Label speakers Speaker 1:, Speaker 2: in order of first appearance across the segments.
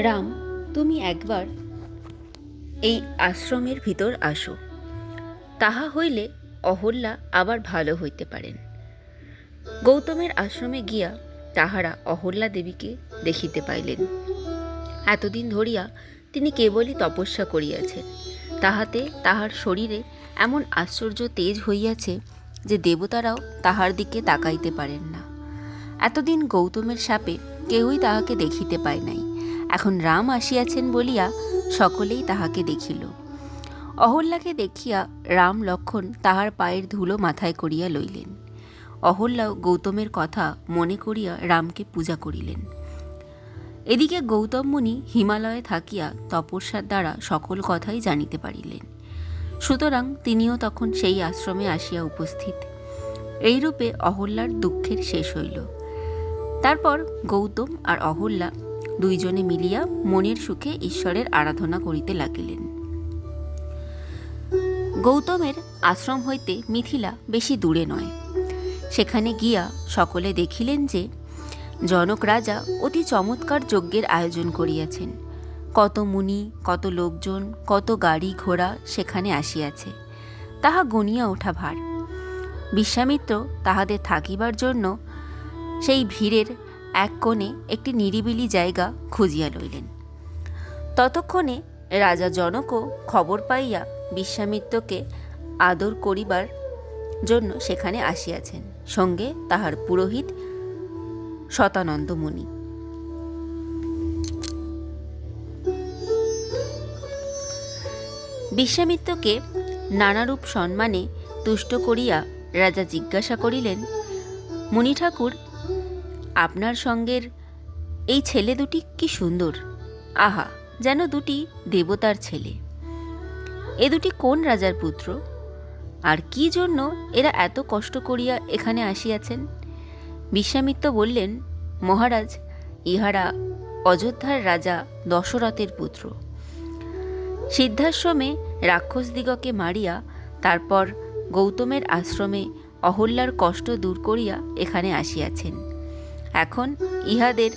Speaker 1: রাম, তুমি একবার এই আশ্রমের ভিতর আসো, তাহা হইলে অহল্যা আবার ভালো হইতে পারেন। গৌতমের আশ্রমে গিয়া তাহারা অহল্যা দেবীকে দেখিতে পাইলেন। এতদিন ধরিয়া তিনি কেবলই তপস্যা করিয়াছেন, তাহাতে তাহার শরীরে এমন আশ্চর্য তেজ হইয়াছে যে দেবতারাও তাহার দিকে তাকাইতে পারেন না। এতদিন গৌতমের শাপে কেউই তাহাকে দেখিতে পায় নাই, এখন রাম আসিয়াছেন বলিয়া সকলেই তাহাকে দেখিল। অহল্যাকে দেখিয়া রাম লক্ষ্মণ তাহার পায়ের ধুলো মাথায় করিয়া লইলেন। অহল্যাও গৌতমের কথা মনে করিয়া রামকে পূজা করিলেন। এদিকে গৌতম মুনি হিমালয়ে থাকিয়া তপস্যার দ্বারা সকল কথাই জানিতে পারিলেন, সুতরাং তিনিও তখন সেই আশ্রমে আসিয়া উপস্থিত। এইরূপে অহল্যার দুঃখের শেষ হইল। তারপর গৌতম আর অহল্যা দুইজনে মিলিয়া মনের সুখে ঈশ্বরের আরাধনা করিতে লাগিলেন। গৌতমের আশ্রম হইতে মিথিলা বেশি দূরে নয়। সেখানে গিয়া সকলে দেখিলেন যে জনক রাজা অতি চমৎকার যজ্ঞের আয়োজন করিয়াছেন। কত মুনি, কত লোকজন, কত গাড়ি ঘোড়া সেখানে আসিয়াছে, তাহা গনিয়া ওঠা ভার। বিশ্বামিত্র তাহাদের থাকিবার জন্য সেই ভিড়ের এক কোণে একটি নিরিবিলি জায়গা খুঁজিয়া লইলেন। ততক্ষণে রাজা জনকও খবর পাইয়া বিশ্বামিত্রকে আদর করিবার জন্য সেখানে আসিয়াছেন, সঙ্গে তাহার পুরোহিত শতানন্দ মুনি। বিশ্বামিত্রকে নানারূপ সম্মানে তুষ্ট করিয়া রাজা জিজ্ঞাসা করিলেন, মুনি ঠাকুর, আপনার সঙ্গের এই ছেলে দুটি কি সুন্দর! আহা, যেন দুটি দেবতার ছেলে। এ দুটি কোন রাজার পুত্র? আর কি জন্য এরা এত কষ্ট করিয়া এখানে আসিয়াছেন? বিশ্বামিত্র বললেন, মহারাজ, ইহারা অযোধ্যার রাজা দশরথের পুত্র। সিদ্ধাশ্রমে রাক্ষসদিগকে মারিয়া তারপর গৌতমের আশ্রমে অহল্যার কষ্ট দূর করিয়া এখানে আসিয়াছেন। এখন ইহাদের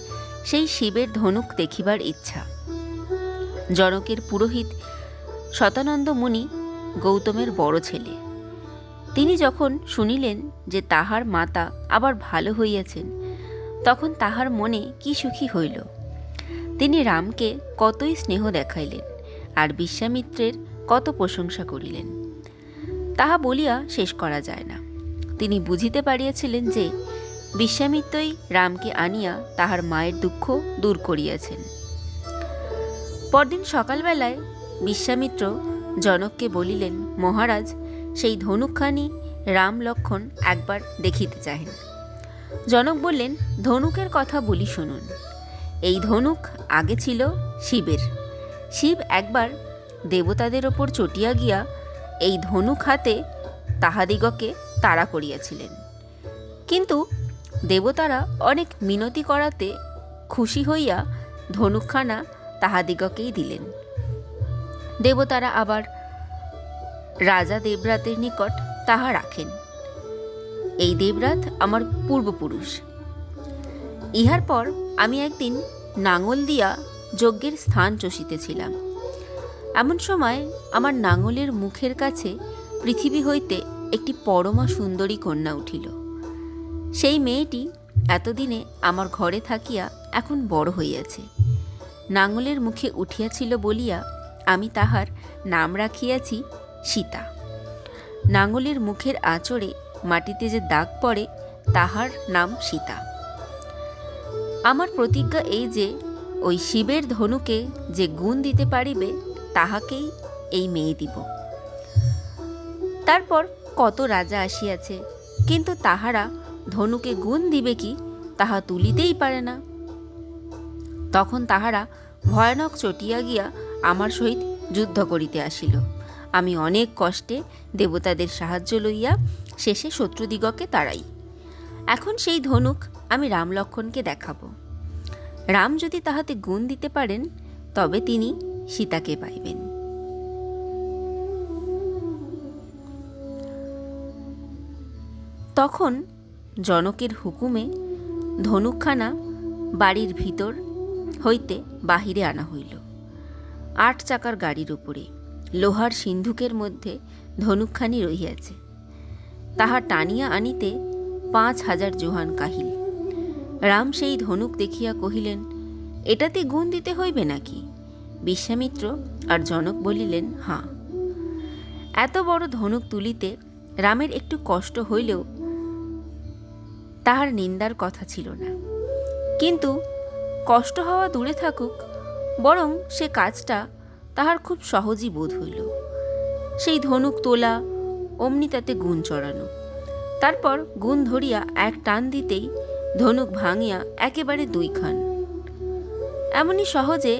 Speaker 1: সেই শিবের ধনুক দেখিবার ইচ্ছা। জনকের পুরোহিত শতানন্দ মুনি গৌতমের বড় ছেলে। তিনি যখন শুনিলেন যে তাহার মাতা আবার ভালো হইয়াছেন, তখন তাহার মনে কি সুখী হইল। তিনি রামকে কতই স্নেহ দেখাইলেন, আর বিশ্বামিত্রের কত প্রশংসা করিলেন, তাহা বলিয়া শেষ করা যায় না। তিনি বুঝিতে পারিয়াছিলেন যে বিশ্বামিত্রই রামকে আনিয়া তাহার মায়ের দুঃখ দূর করিয়াছেন। পরদিন সকালবেলায় বিশ্বামিত্র জনককে বলিলেন, মহারাজ, সেই ধনুকখানি রাম লক্ষ্মণ একবার দেখিতে চাহেন। জনক বললেন, ধনুকের কথা বলি শুনুন। এই ধনুক আগে ছিল শিবের। শিব একবার দেবতাদের ওপর চটিয়া গিয়া এই ধনুক হাতে তাহাদিগকে তাড়া করিয়াছিলেন, কিন্তু দেবতারা অনেক মিনতি করাতে খুশি হইয়া ধনুকখানা তাহাদিগকেই দিলেন। দেবতারা আবার রাজা দেবরাতের নিকট তাহা রাখেন। এই দেবরাত আমার পূর্বপুরুষ। ইহার পর আমি একদিন নাঙল দিয়া যজ্ঞের স্থান চষিতেছিলাম। এমন সময় আমার নাঙলের মুখের কাছে পৃথিবী হইতে একটি পরমা সুন্দরী কন্যা উঠিল। সেই মেয়েটি এতদিনে আমার ঘরে থাকিয়া এখন বড় হইয়াছে। নাঙলের মুখে উঠিয়াছিল বলিয়া আমি তাহার নাম রাখিয়াছি সীতা। নাঙলের মুখের আঁচড়ে মাটিতে যে দাগ পড়ে, তাহার নাম সীতা। আমার প্রতিজ্ঞা এই যে ওই শিবের ধনুকে যে গুণ দিতে পারিবে, তাহাকেই এই মেয়ে দিব। তারপর কত রাজা আসিয়াছে, কিন্তু তাহারা ধনুকে গুণ দিবে কি তাহা তুলিতেই পারে না। তখন তাহারা ভয়ানক চটিয়া গিয়া আমার সহিত যুদ্ধ করিতে আসিল। আমি অনেক কষ্টে দেবতাদের সাহায্য লইয়া শেষে শত্রুদিগকে তাড়াই। এখন সেই ধনুক আমি রাম লক্ষ্মণকে দেখাব। রাম যদি তাহাতে গুণ দিতে পারেন, তবে তিনি সীতাকে পাইবেন। তখন জনকের হুকুমে ধনুকখানা বাড়ির ভিতর হইতে বাহিরে আনা হইল। 8 চাকার গাড়ির উপরে লোহার সিন্ধুকের মধ্যে ধনুকখানি রহিয়াছে। তাহা টানিয়া আনিতে 5,000 জোহান কাহিল। রাম সেই ধনুক দেখিয়া কহিলেন, এটাতে গুণ দিতে হইবে নাকি? বিশ্বামিত্র আর জনক বলিলেন, হাঁ। এত বড় ধনুক তুলিতে রামের একটু কষ্ট হইলেও তাহার নিন্দার কথা ছিল না। কিন্তু কষ্ট হওয়া দূরে থাকুক, বরং সে কাজটা তাহার খুব সহজই বোধ হইল। সেই ধনুক তোলা, অমনি তাতে গুণ চড়ানো, তারপর গুণ ধরিয়া এক টান দিতেই ধনুক ভাঙিয়া একেবারে 2 খান। এমনি সহজে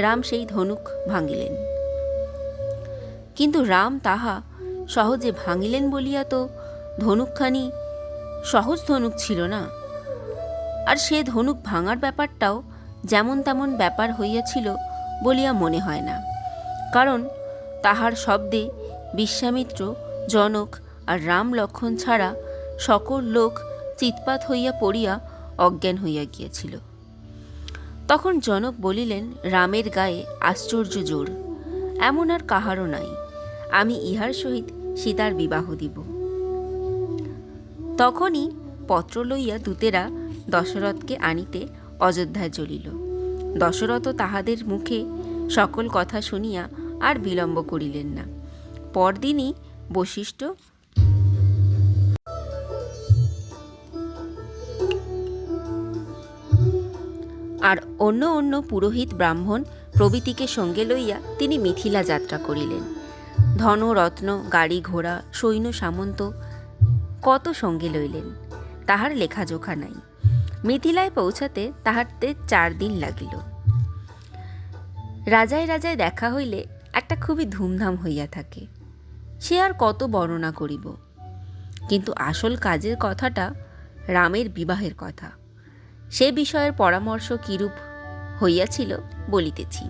Speaker 1: রাম সেই ধনুক ভাঙিলেন। কিন্তু রাম তাহা সহজে ভাঙিলেন বলিয়া তো ধনুকখানি সহজ ধনুক ছিল না। আর সে ধনুক ভাঙার ব্যাপারটাও যেমন তেমন ব্যাপার হইয়াছিল বলিয়া মনে হয় না। কারণ তাহার শব্দে বিশ্বামিত্র, জনক আর রাম লক্ষ্মণ ছাড়া সকল লোক চিৎপাত হইয়া পড়িয়া অজ্ঞান হইয়া গিয়াছিল। তখন জনক বলিলেন, রামের গায়ে আশ্চর্য জোর, এমন আর কাহারও নাই। আমি ইহার সহিত সীতার বিবাহ দিব। তখনই পত্র লইয়া দূতেরা দশরথকে আনিতে অযোধ্যায় চলিল। দশরথ তাহাদের মুখে সকল কথা শুনিয়া আর বিলম্ব করিলেন না। পরদিনই বশিষ্ঠ আর অন্য অন্য পুরোহিত ব্রাহ্মণ প্রভৃতিকে সঙ্গে লইয়া তিনি মিথিলা যাত্রা করিলেন। ধন রত্ন, গাড়ি ঘোড়া, সৈন্য সামন্ত কত সঙ্গে লইলেন, তাহার লেখাজোখা নাই। মিথিলায় পৌঁছাতে তাহাতে 4 দিন লাগিল। রাজায় রাজায় দেখা হইলে একটা খুবই ধুমধাম হইয়া থাকে, সে আর কত বর্ণনা করিব। কিন্তু আসল কাজের কথাটা রামের বিবাহের কথা, সে বিষয়ের পরামর্শ কিরূপ হইয়াছিল বলিতেছি।